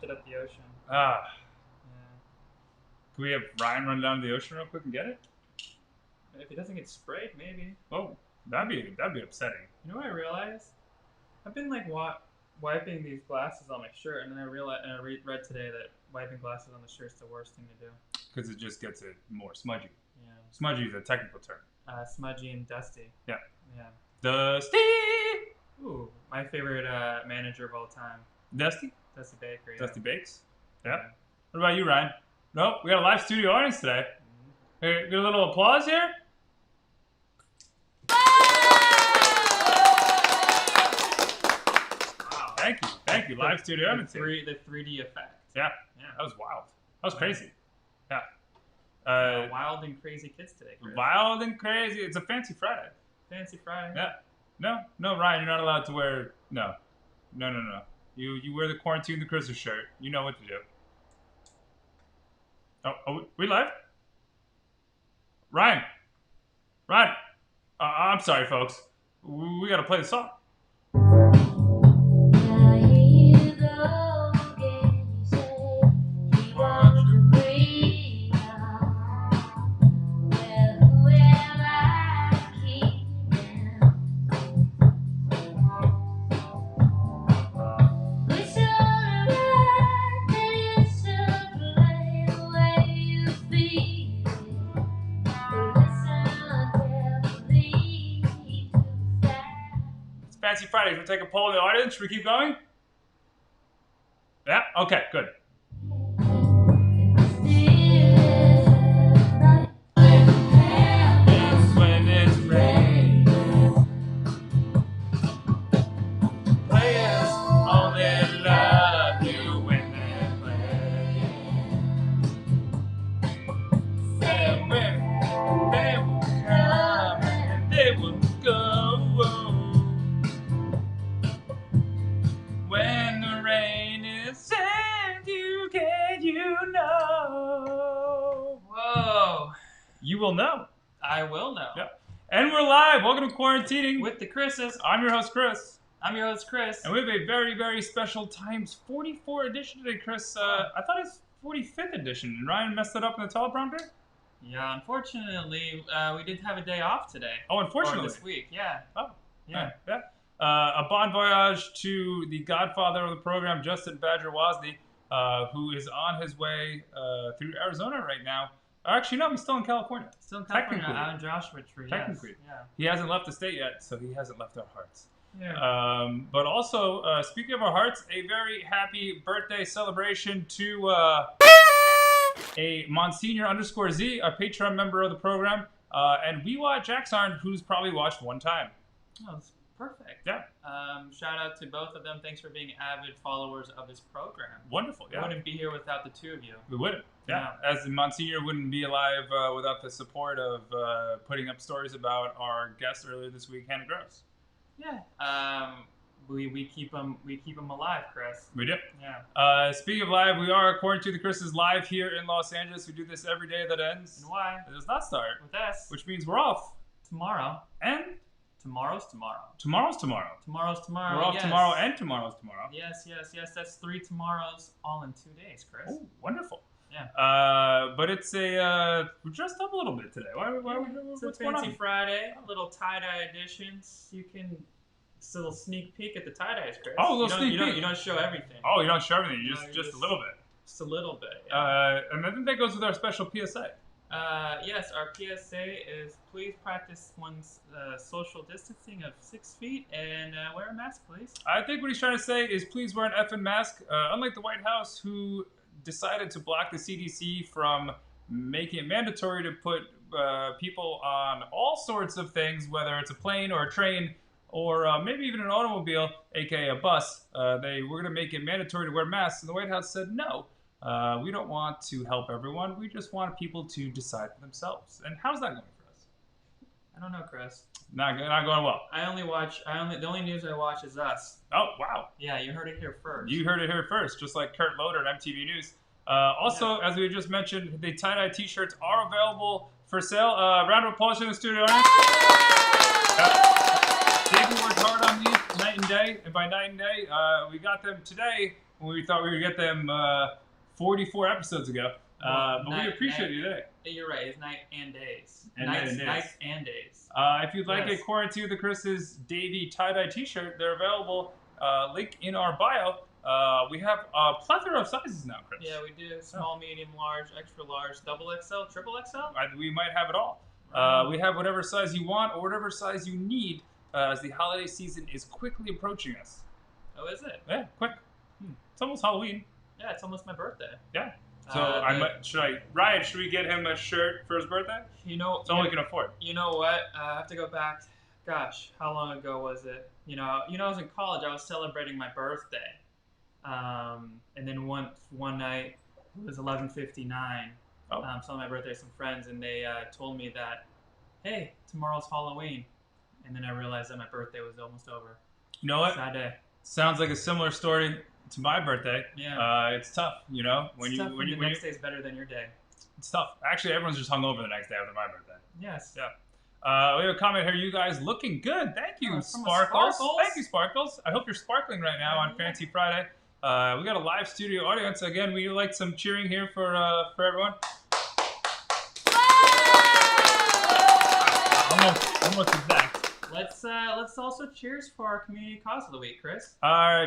it at the ocean. Ah. Yeah. Can we have Ryan run down to the ocean real quick and get it? If he doesn't get sprayed, maybe. Oh, that'd be upsetting. You know what I realized? I've been like wiping these glasses on my shirt, and then I realized, and I read today that wiping glasses on the shirt's the worst thing to do. Because it just gets it more smudgy. Yeah. Smudgy is a technical term. Smudgy and dusty. Yeah. Yeah. Dusty! Ooh, my favorite manager of all time. Dusty? Dusty Baker. Yeah. Dusty Bakes? Yeah. What about you, Ryan? Nope, we got a live studio audience today. Here, get a little applause here. Wow. Thank you, live studio audience. The 3D effect. Yeah, that was wild. That was crazy. Yeah. Wild and crazy kids today, Chris. Wild and crazy. It's a fancy Friday. Fancy Friday. Yeah. No, Ryan, you're not allowed to wear. No. You wear the quarantine the Christmas shirt. You know what to do. Oh, we live? Ryan. I'm sorry, folks. We gotta play the song. Fancy Fridays. We'll take a poll in the audience. Should we keep going? Yeah? Okay, good. When it's raining, players only love you when they're playing. And when they will come and they will go. When the rain is sand, you know. Whoa. You will know. I will know. Yep. And we're live. Welcome to Quarantining with the Chris's. I'm your host, Chris. I'm your host, Chris. And we have a very, very special times 44 edition today, Chris. I thought it's 45th edition. And Ryan messed it up in the teleprompter? Yeah, unfortunately, we did have a day off today. Oh, unfortunately. Or this week, yeah. Oh. Yeah. Yeah. A bon voyage to the godfather of the program, Justin Badger Wozni, who is on his way through Arizona right now. Actually, no, he's still in California. Still in California, out in Joshua Tree. Technically. Yes. Yeah. He hasn't left the state yet, so he hasn't left our hearts. Yeah. But also, speaking of our hearts, a very happy birthday celebration to a Monsignor_Z, a Patreon member of the program, and We Watch Jaxarn, who's probably watched one time. Oh, that's perfect. Yeah. Shout out to both of them. Thanks for being avid followers of this program. Wonderful, yeah. We wouldn't be here without the two of you. We wouldn't. Yeah. As the Monsignor wouldn't be alive without the support of putting up stories about our guest earlier this week, Hannah Gross. Yeah. We keep them alive, Chris. We do. Yeah. Speaking of live, we are according to the Chris's live here in Los Angeles. We do this every day that ends. And why? It does not start. With us. Which means we're off. Tomorrow. And? Tomorrow's tomorrow. Tomorrow's tomorrow. Tomorrow's tomorrow. We're off yes. tomorrow and tomorrow's tomorrow. Yes. That's 3 tomorrows all in 2 days, Chris. Oh, wonderful. Yeah. But it's we're dressed up a little bit today. It's What's a going fancy on? Friday. Little tie-dye editions. You can still sneak peek at the tie-dyes, Chris. Oh, a little sneak peek. You don't show everything. Oh, you don't show everything. You No, just a little bit. Just a little bit. Yeah. And I think that goes with our special PSA. Yes, our PSA is please practice one's social distancing of 6 feet and wear a mask, please. I think what he's trying to say is please wear an effing mask. Unlike the White House, who decided to block the CDC from making it mandatory to put people on all sorts of things, whether it's a plane or a train or maybe even an automobile, aka a bus. We're going to make it mandatory to wear masks, and the White House said no. We don't want to help everyone. We just want people to decide for themselves. And how's that going for us? I don't know, Chris. Not going well. The only news I watch is Us. Oh, wow. Yeah, you heard it here first. You heard it here first, just like Kurt Loder at MTV News. Also, as we just mentioned, the tie-dye t-shirts are available for sale. Round of applause in the studio. Davey worked hard on these night and day. And by night and day, we got them today We thought we would get them 44 episodes ago. But we appreciate you today. You're right. It's night and days. And nights and days. If you'd like a Quarantine with the Chris's Davey tie-dye t-shirt, they're available. Link in our bio. We have a plethora of sizes now, Chris. Yeah, we do. Small, medium, large, extra large, double XL, triple XL? We might have it all. We have whatever size you want or whatever size you need as the holiday season is quickly approaching us. Oh, is it? Yeah, quick. It's almost Halloween. Yeah, it's almost my birthday. Yeah. So Ryan, should we get him a shirt for his birthday? It's all we can afford. You know what? I have to go back. Gosh, how long ago was it? I was in college. I was celebrating my birthday, and then one night it was 11:59. Celebrating my birthday with some friends, and they told me that, hey, tomorrow's Halloween, and then I realized that my birthday was almost over. You know what? Sad day. Sounds like a similar story to my birthday. Yeah. It's tough, when the next day is better than your day. It's tough. Actually, everyone's just hungover the next day after my birthday. Yes. Yeah. We have a comment here. You guys looking good. Thank you, Sparkles. Thank you, Sparkles. I hope you're sparkling right now on Fancy Friday. We got a live studio audience. Again, we like some cheering here for everyone. Almost exact. Let's also cheers for our community cause of the week, Chris.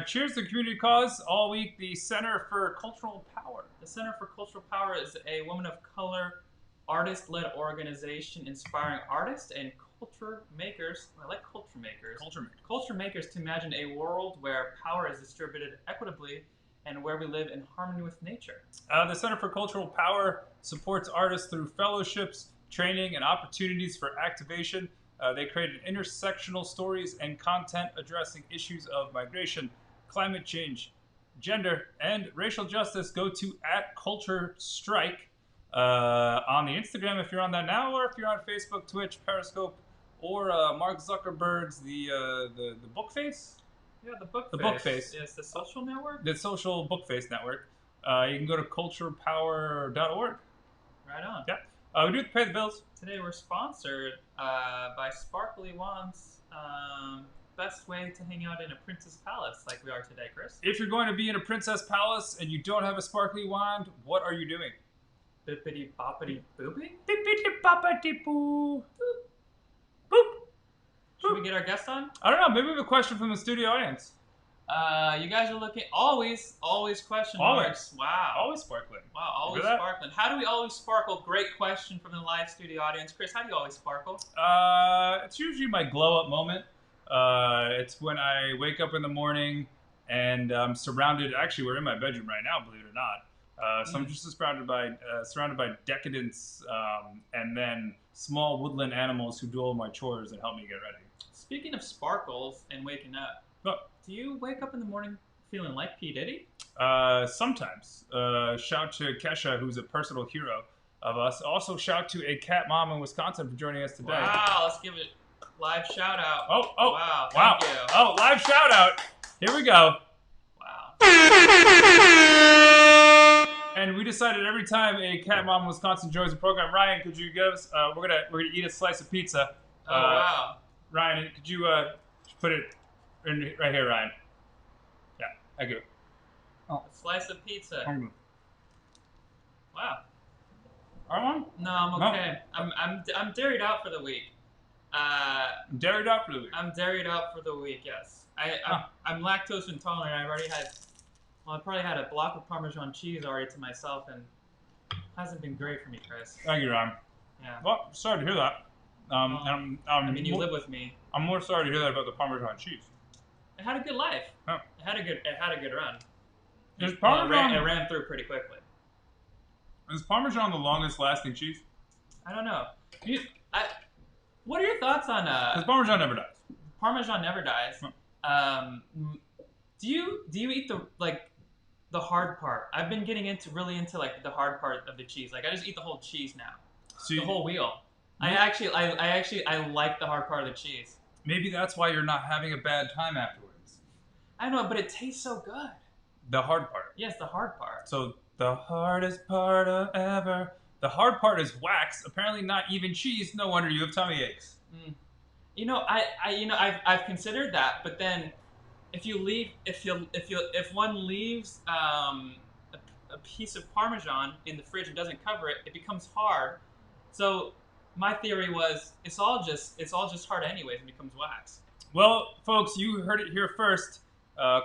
Cheers to community cause all week. The Center for Cultural Power. The Center for Cultural Power is a woman of color, artist-led organization inspiring artists and culture makers. I like culture makers. Culture makers to imagine a world where power is distributed equitably and where we live in harmony with nature. The Center for Cultural Power supports artists through fellowships, training, and opportunities for activation. They created intersectional stories and content addressing issues of migration, climate change, gender, and racial justice. Go to @CultureStrike on the Instagram if you're on that now, or if you're on Facebook, Twitch, Periscope, or Mark Zuckerberg's the book face. Yeah, the book face. Yes, the social network. The social book face network. You can go to culturepower.org. Right on. Yeah. We do have to pay the bills. Today we're sponsored by Sparkly Wands. Best way to hang out in a princess palace like we are today, Chris. If you're going to be in a princess palace and you don't have a sparkly wand, what are you doing? Bippity boppity boopy? Bippity boppity boo. Boop. Boop. Should we get our guest on? I don't know. Maybe we have a question from the studio audience. You guys are looking always question marks. Wow. Always sparkling. Wow, always sparkling. How do we always sparkle? Great question from the live studio audience. Chris, how do you always sparkle? It's usually my glow up moment. It's when I wake up in the morning and I'm surrounded. Actually, we're in my bedroom right now, believe it or not. So I'm just surrounded by decadence, and then small woodland animals who do all my chores and help me get ready. Speaking of sparkles and waking up, do you wake up in the morning feeling like P. Diddy? Sometimes. Shout to Kesha, who's a personal hero of us. Also, shout to a cat mom in Wisconsin for joining us today. Wow, let's give it a live shout out. Wow. Thank you. Oh, live shout out. Here we go. Wow. And we decided every time a cat mom in Wisconsin joins the program, Ryan, could you give us? We're gonna eat a slice of pizza. Wow. Ryan, could you put it right here, Ryan? Yeah, I do. A slice of pizza. Wow. Armand? No, I'm okay. No. I'm dairied out for the week. Dairied out for the week. I'm dairied out for the week. Yes. I'm lactose intolerant. I probably had a block of Parmesan cheese already to myself, and it hasn't been great for me, Chris. Thank you, Ryan. Yeah. Well, sorry to hear that. I mean, you live with me. I'm more sorry to hear that about the Parmesan cheese. It had a good life. Oh. It had a good run. Is Parmesan? It ran through pretty quickly. Is Parmesan the longest lasting cheese? I don't know. What are your thoughts on? Because Parmesan never dies. Parmesan never dies. No. Do you eat the hard part? I've been getting really into like the hard part of the cheese. Like I just eat the whole cheese now. The whole wheel. I like the hard part of the cheese. Maybe that's why you're not having a bad time afterwards. I know, but it tastes so good. The hard part. Yes, the hard part. So the hardest part of ever. The hard part is wax. Apparently not even cheese. No wonder you have tummy aches. I've considered that, but then if one leaves a piece of parmesan in the fridge and doesn't cover it, it becomes hard. So my theory was it's all just hard anyways and becomes wax. Well, folks, you heard it here first.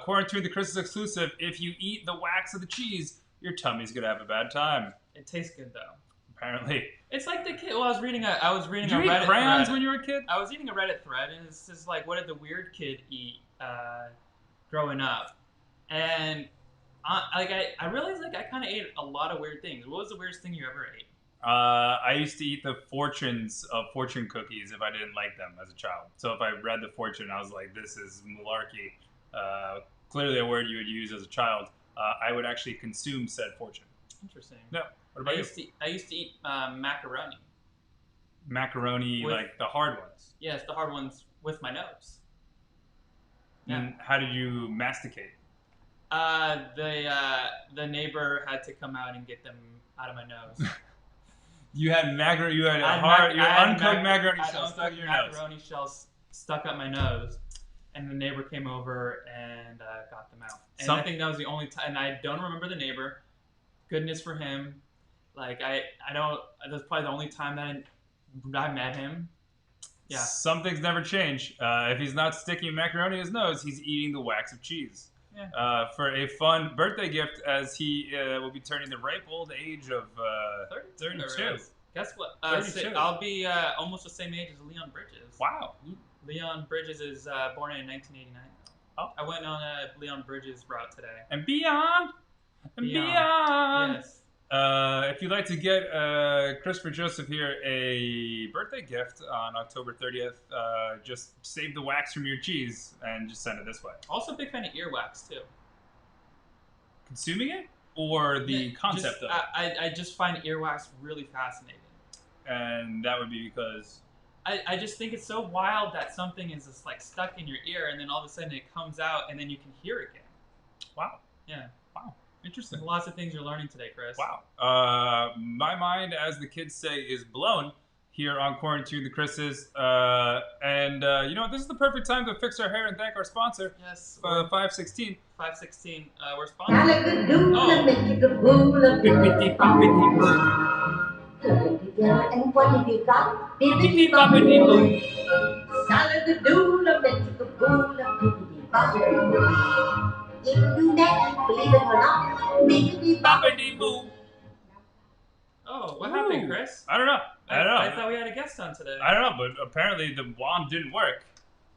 Quarantine the Christmas exclusive. If you eat the wax of the cheese, your tummy's gonna have a bad time. It tastes good though. Apparently. It's like the kid. Well, I was reading a Did you eat Reddit crayons thread. when you were a kid? I was eating a Reddit thread, and it's just like, what did the weird kid eat growing up? And I realized like I kind of ate a lot of weird things. What was the weirdest thing you ever ate? I used to eat the fortunes of fortune cookies if I didn't like them as a child. So if I read the fortune, I was like, this is malarkey. Clearly a word you would use as a child. I would actually consume said fortune. Interesting. No. What about you? I used to eat macaroni. Macaroni, like the hard ones? Yes, the hard ones with my nose. And how did you masticate? The neighbor had to come out and get them out of my nose. You had macaroni. You had uncooked macaroni shells stuck in your nose. Macaroni shells stuck up my nose, and the neighbor came over and got them out. And I think that was the only time. And I don't remember the neighbor. Goodness for him. Like I don't. That's probably the only time that I met him. Yeah. Some things never change. If he's not sticking macaroni in his nose, he's eating the wax of cheese. Yeah. For a fun birthday gift, as he will be turning the ripe old age of 32. Guess what? 32. I'll be almost the same age as Leon Bridges. Wow. Leon Bridges is born in 1989. Oh. I went on a Leon Bridges route today. And beyond. Yes. If you'd like to get Christopher Joseph here a birthday gift on October 30th, just save the wax from your cheese and just send it this way. Also a big fan of earwax, too. Consuming it? Or the concept of it? I just find earwax really fascinating. And that would be because? I just think it's so wild that something is just like stuck in your ear and then all of a sudden it comes out and then you can hear it again. Wow. Yeah. Wow. Interesting. There's lots of things you're learning today, Chris. Wow. My mind, as the kids say, is blown here on Quarantine the Chris's. And you know what? This is the perfect time to fix our hair and thank our sponsor. Yes. 516. 516. We're sponsored. And what have you got? Bibbidi bobbidi boo. Salad do la metrical boo la bibbidi bobbidi boo. If you do that, believe it or not, bibbidi bobbidi boo. Oh, what happened, Chris? I don't know. I thought we had a guest on today. I don't know, but apparently the wand didn't work.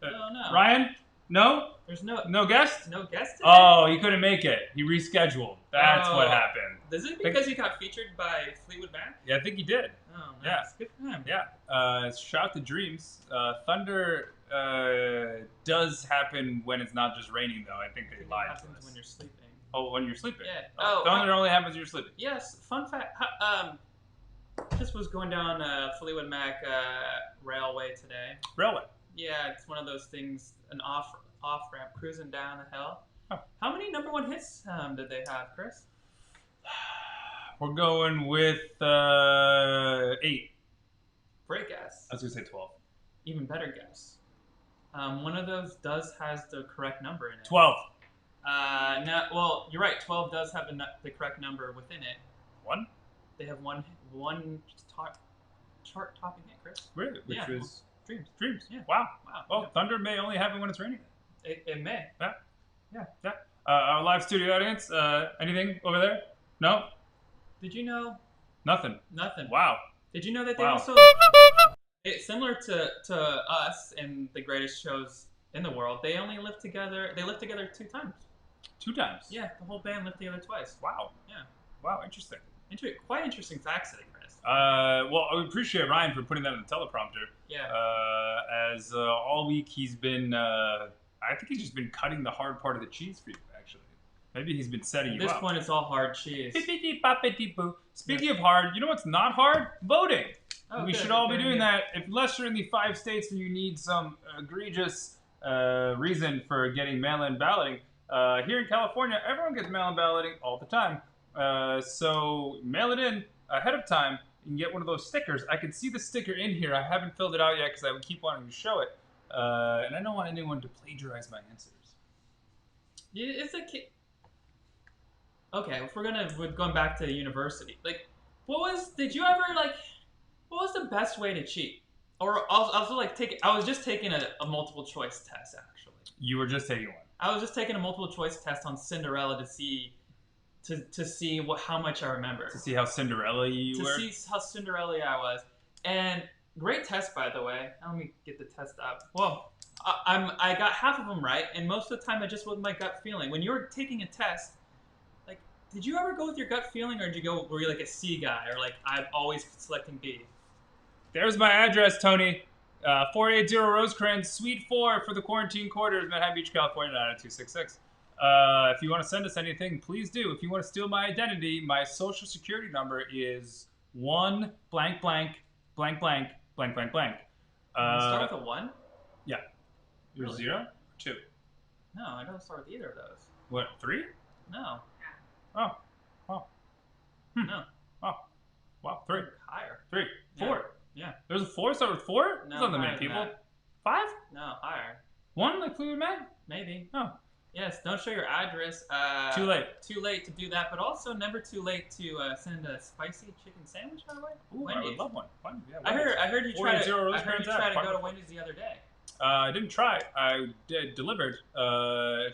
Oh, no. Ryan? No? There's no guest? No guest today? Oh, he couldn't make it. He rescheduled. That's what happened. Is it because he got featured by Fleetwood Mac? Yeah, I think he did. Oh, nice. Yeah. Good for him. Yeah. Shout to Dreams. Thunder does happen when it's not just raining, though. I think they lied to happens us. when you're sleeping. Oh, when you're sleeping? Yeah. Thunder only happens when you're sleeping. Yes. Fun fact. Just was going down Fleetwood Mac Railway today. Railway? Yeah, it's one of those things, an off-ramp, cruising down the hill. Oh. How many #1 hits did they have, Chris? We're going with 8. Great guess. I was going to say 12. Even better guess. One of those has the correct number in it. 12. No, well, you're right. 12 does have the correct number within it. 1? They have one chart-topping hit, Chris. Really? Which was Dreams. Yeah. Wow. Well, Thunder may only happen when it's raining. It may. Yeah. Our live studio audience, anything over there? No? Did you know? Nothing. Wow. Did you know that they also... similar to us and the greatest shows in the world, they only live together... They live together 2 times. 2 times? Yeah, the whole band lived together twice. Wow. Yeah. Wow, interesting. Quite interesting facts today, Chris. Well, I appreciate Ryan for putting that in the teleprompter. Yeah. As all week he's been... I think he's just been cutting the hard part of the cheese for you, actually. Maybe he's been setting you up. At this point, it's all hard cheese. Speaking of hard, you know what's not hard? Voting. Oh, we should all be doing that. Unless you're in the 5 states where you need some egregious reason for getting mail-in balloting. Here in California, everyone gets mail-in balloting all the time. So mail it in ahead of time. You can get one of those stickers. I can see the sticker in here. I haven't filled it out yet because I would keep wanting to show it. And I don't want anyone to plagiarize my answers. It's a kid. Okay, if we're going back to university, like, did you ever, like, what was the best way to cheat? Or also like, I was just taking a multiple choice test, actually. You were just taking one. I was just taking a multiple choice test on Cinderella to see how much I remember. To see how Cinderella you were? To see how Cinderella I was. And great test, by the way. Let me get the test up. Well, I got half of them right, and most of the time I just went with my gut feeling. When you're taking a test, like, did you ever go with your gut feeling, or were you like a C guy, or like I'm always selecting B? There's my address, Tony. 480 Rosecrans, Suite 4 for the Quarantine Quarters, Manhattan Beach, California, 90266. If you want to send us anything, please do. If you want to steal my identity, my social security number is 1 blank blank blank blank blank blank blank. Start with a 1? Yeah. You're Really? 0? 2? No, I don't start with either of those. What, 3? No. Oh. Oh. No. Oh. Wow, 3. Higher. 3. 4. Yeah. There's a 4 start with 4? No, There's not that many higher than people. that. 5? No, higher. 1 like Fleetwood Mac? Maybe. Oh. Yes, don't show your address. Too late. Too late to do that, but also never too late to send a spicy chicken sandwich my way. Ooh, Wendy's. I would love one. Fun. Yeah, I heard you tried to. 480 I heard you Rosecrans tried to Ave. go to Wendy's the other day. I didn't try. I delivered.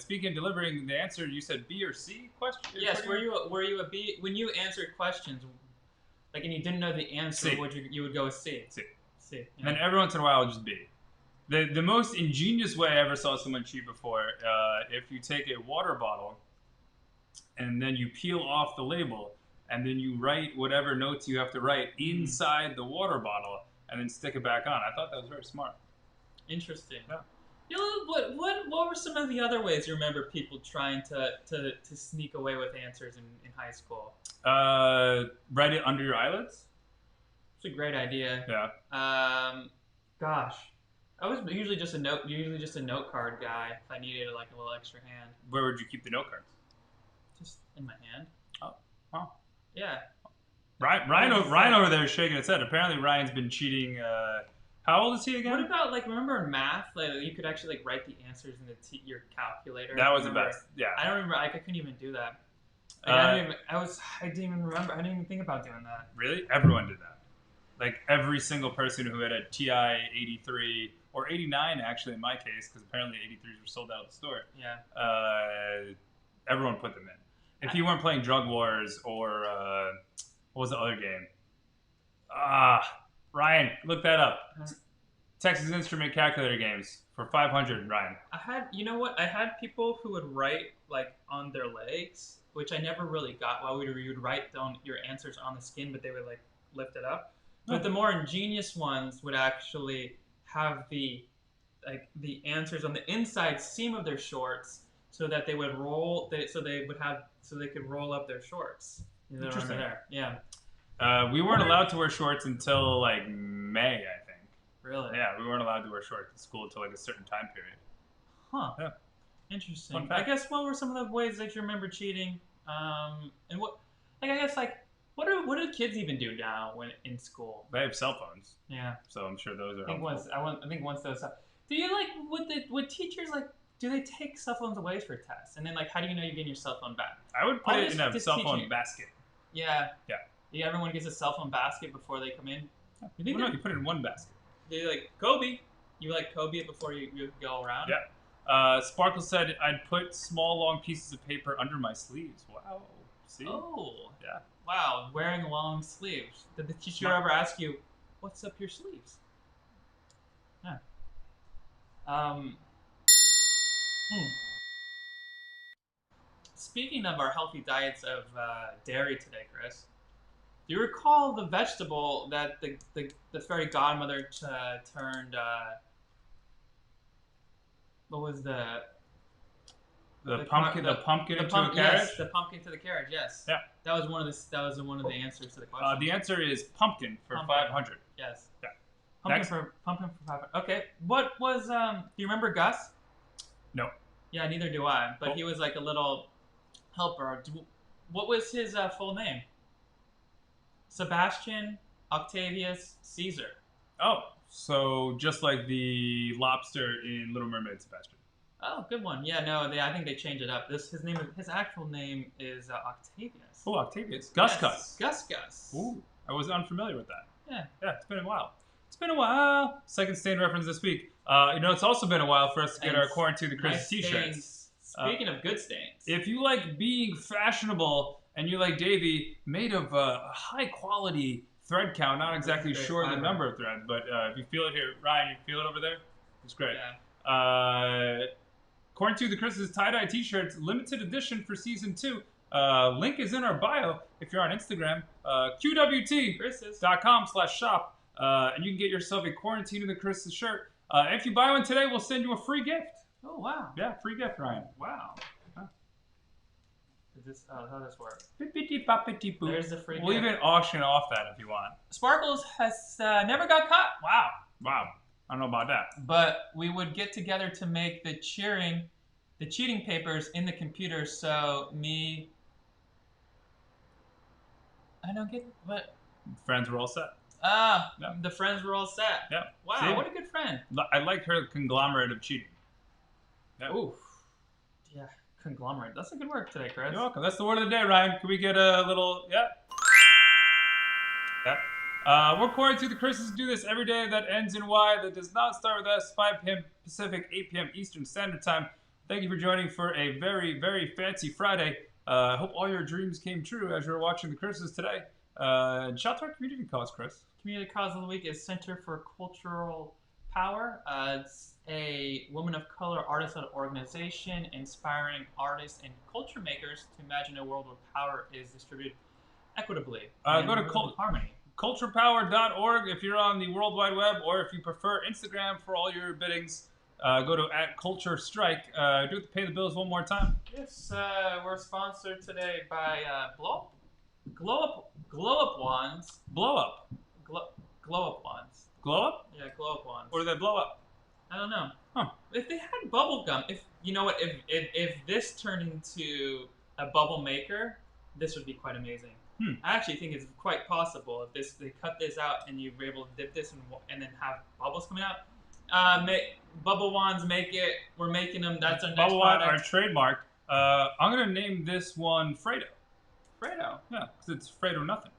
Speaking of delivering, the answer you said B or C question. Yes, were you a B when you answered questions, like, and you didn't know the answer? C. You would go with C. C. C. Yeah. And then every once in a while, I'll just B. The most ingenious way I ever saw someone cheat before, if you take a water bottle and then you peel off the label and then you write whatever notes you have to write inside the water bottle and then stick it back on. I thought that was very smart. Interesting. Yeah. You know, what were some of the other ways you remember people trying to sneak away with answers in high school? Write it under your eyelids. It's a great idea. Yeah. Gosh, I was usually just a note card guy if I needed like a little extra hand. Where would you keep the note cards? Just in my hand. Oh. Oh. Yeah. Ryan over there is shaking his head. Apparently Ryan's been cheating. How old is he again? What about, like, remember in math, like, you could actually, like, write the answers in your calculator? That was the best. Yeah. I don't remember. I couldn't even do that. Like, I didn't even remember. I didn't even think about doing that. Really? Everyone did that. Like, every single person who had a TI 83 or 89, actually, in my case, because apparently 83s were sold out of the store. Yeah. Everyone put them in. If you weren't playing Drug Wars or what was the other game? Ryan, look that up. Texas Instrument Calculator games for 500, Ryan. You know what? I had people who would write, like, on their legs, which I never really got. While you would write down your answers on the skin, but they would, like, lift it up. But the more ingenious ones would actually have the answers on the inside seam of their shorts, so that they would roll. So they could roll up their shorts. Interesting. There. Yeah. We weren't allowed to wear shorts until like May, I think. Really? Yeah, we weren't allowed to wear shorts at school until like a certain time period. Huh. Yeah. Interesting. Fun fact. I guess what were some of the ways that you remember cheating? And what? Like, I guess, like, what do kids even do now when in school? They have cell phones. Yeah. So I'm sure those are. I think once those. Do you, like, would teachers, like, do they take cell phones away for tests? And then, like, how do you know you're getting your cell phone back? I would put it in a cell phone basket. Yeah. Yeah. Yeah, everyone gets a cell phone basket before they come in. You put it in one basket. You like Kobe. You like Kobe it before you go around. Yeah. Sparkle said I'd put small long pieces of paper under my sleeves. Wow. See? Oh. Yeah. Wow. Wearing long sleeves. Did the teacher ever ask you, "What's up your sleeves"? Yeah. Speaking of our healthy diets of dairy today, Chris. Do you recall the vegetable that the fairy godmother turned? What was the pumpkin into a carriage? Yes, the pumpkin to the carriage. Yes. Yeah. That was one of the answers to the question. The answer is pumpkin for 500. Yes. Yeah. Pumpkin for 500. Okay. What was do you remember Gus? No. Yeah, neither do I. But he was like a little helper. What was his full name? Sebastian Octavius Caesar. Oh, so just like the lobster in Little Mermaid, Sebastian. Oh, good one. Yeah, no, I think they changed it up. His actual name is Octavius. Oh, Octavius. Gus. Gus. Ooh, I was unfamiliar with that. Yeah. Yeah, it's been a while. Second stain reference this week. It's also been a while for us to get our Quarantine the Christmas t-shirts. Speaking of good stains. If you like being fashionable and you like Davey, made of a high quality thread count, not exactly sure the number of threads, but if you feel it here, Ryan, you feel it over there? It's great. Yeah. Quarantine the Christmas tie-dye t-shirts, limited edition for season 2. Link is in our bio if you're on Instagram. QWTChrises.com/shop. And you can get yourself a Quarantine of the Christmas shirt. If you buy one today, we'll send you a free gift. Oh, wow. Yeah, free gift, Ryan. Wow. How does this work? There's the free gift. We'll even auction off that if you want. Sparkles has never got caught. Wow. I don't know about that. But we would get together to make the cheating papers in the computer. So I don't get what. Friends were all set. The friends were all set. Yeah. Wow, See? what a good friend. I like her conglomerate of cheating. Yeah. Oof. Yeah, conglomerate. That's a good word today, Chris. You're welcome. That's the word of the day, Ryan. Can we get a little, yeah? We're Quarantine the Christmas. Do this every day that ends in Y, that does not start with S, 5 p.m. Pacific, 8 p.m. Eastern Standard Time. Thank you for joining for a very, very fancy Friday. I hope all your dreams came true as you're watching the Christmas today. Shout out to our community cause, Chris. Community cause of the week is Center for Cultural Power. It's a woman of color artist-led organization inspiring artists and culture makers to imagine a world where power is distributed equitably. Go to harmony. culturepower.org if you're on the World Wide Web, or if you prefer Instagram for all your biddings, go to @CultureStrike. Do it to pay the bills one more time. Yes, we're sponsored today by Glow Up Wands. Blow up. Glow Up Wands. Glow up? Yeah, Glow Up Wands. Or do they blow up? I don't know. Huh. If they had bubble gum, if this turned into a bubble maker, this would be quite amazing. I actually think it's quite possible if they cut this out and you were able to dip this and then have bubbles coming out. Bubble wands, make it. We're making them. That's our next Bubble wand, product. our trademark. I'm gonna name this one Fredo. Fredo. Yeah, because it's Fredo nothing.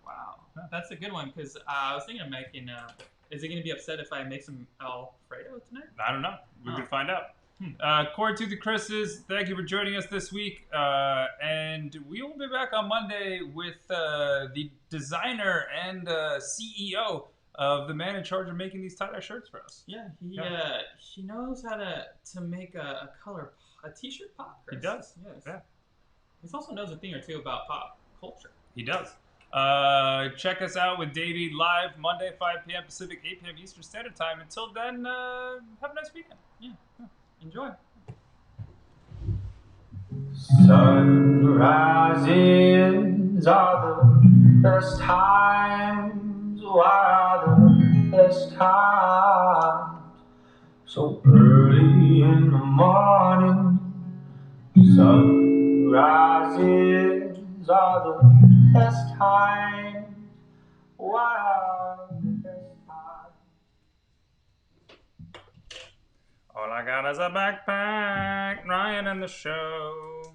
Wow, that's a good one. Because I was thinking of making. Is he gonna be upset if I make some Alfredo tonight? I don't know. We could find out. Quarantine the Chris's, thank you for joining us this week. And we will be back on Monday with the designer and CEO of the man in charge of making these tie-dye shirts for us. Yeah, he knows how to make a t-shirt pop, Chris. He does. Yes. Yeah. He also knows a thing or two about pop culture. He does. Check us out with Davey live Monday, 5 p.m. Pacific, 8 p.m. Eastern Standard Time. Until then, have a nice weekend. Yeah. Enjoy. Sunrises are the best times. Why are the best times? So early in the morning. Sunrises are the best times. Why are the best times? All I got is a backpack, Ryan and the show.